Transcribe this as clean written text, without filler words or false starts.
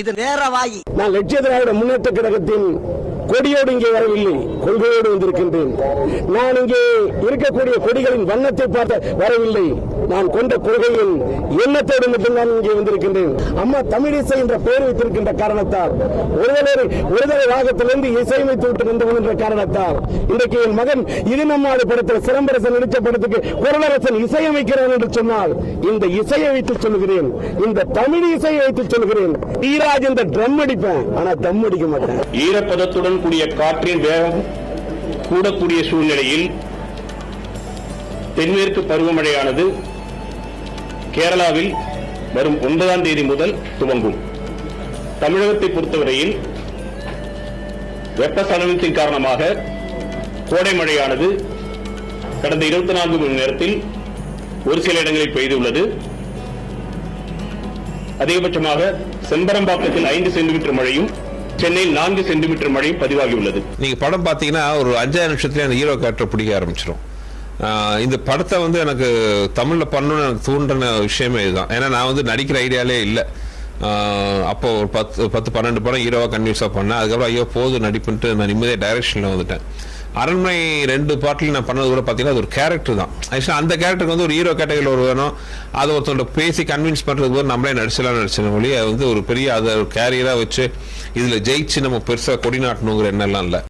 இது நேரவாயி. நான் லட்சிய திராவிட முன்னேற்ற கழகத்தின் கொடியோடு இங்கே வரவில்லை, கொள்கையோடு வந்திருக்கின்றேன். நான் இங்கே இருக்கக்கூடிய கொடிகளின் வண்ணத்தை பார்த்த வரவில்லை, நான் கொண்ட கொள்கையின் எண்ணத்தோடு மட்டும்தான் இங்கே வந்திருக்கின்றேன். அம்மா தமிழிசை என்ற பெயர் வைத்திருக்கின்ற காரணத்தால், ஒருதலை ராகத்திலிருந்து இசையமைத்து விட்டு நின்ற காரணத்தால் இன்றைக்கு என் மகன் இது நம்மாடு படத்தில் சிலம்பரசன் நடித்த படத்துக்கு குரலரசன் இசையமைக்கிறான் என்று சொன்னால் இந்த இசையை வைத்து சொல்கிறேன், இந்த தமிழ் இசையை வைத்து சொல்கிறேன். தீராஜ் இந்த ட்ரம் அடிப்பேன், ஆனா தம் அடிக்க மாட்டேன். ஈரப்பதத்துடன் கூடிய காற்றின் வேகம் கூடக்கூடிய சூழ்நிலையில் தென்மேற்கு பருவமழையானது கேரளாவில் வரும் 9ஆம் தேதி முதல் துவங்கும். தமிழகத்தை பொறுத்தவரையில் வெப்பசலனத்தின் காரணமாக கோடை மழையானது கடந்த 24 மணி நேரத்தில் ஒரு சில இடங்களில் பெய்துள்ளது. அதிகபட்சமாக செம்பரம்பாக்கத்தில் 5 சென்டிமீட்டர் மழையும் சென்னையில் 4 சென்டிமீட்டர் மழையும் பதிவாகியுள்ளது. நீங்க படம் பாத்தீங்கன்னா ஒரு 5 நிமிஷத்துல அந்த ஹீரோ கேரக்டர் பிடிக்க ஆரம்பிச்சிடும். இந்த படத்தை எனக்கு தமிழ்ல பண்ணணும்னு எனக்கு தூண்டின விஷயமே இதுதான். ஏன்னா நான் நடிக்கிற ஐடியாலே இல்லை. அப்போ ஒரு 10-12 படம் ஹீரோவா கன்வியூஸா பண்ணேன். அதுக்கப்புறம் ஐயோ போது நடிப்புன்ட்டு நான் நிம்மதியாக டைரக்ஷன்ல வந்துட்டேன். அரண்மனை 2 பாட்டில் நான் பண்ணது கூட பார்த்தீங்கன்னா அது ஒரு கேரக்டர் தான். ஆக்சுவலாக அந்த கேரக்டருக்கு ஒரு ஹீரோ கேட்டகரியில் ஒரு வேணும், அதை ஒருத்தவங்க பேசி கன்வின்ஸ் பண்ணுறதுக்கு போது நம்மளே நடிச்ச மொழி அது ஒரு பெரிய அதை ஒரு கேரியராக வச்சு இதில் ஜெயிச்சு நம்ம பெருசாக கொடி நாட்டணுங்கிற எண்ணெல்லாம் இல்லை.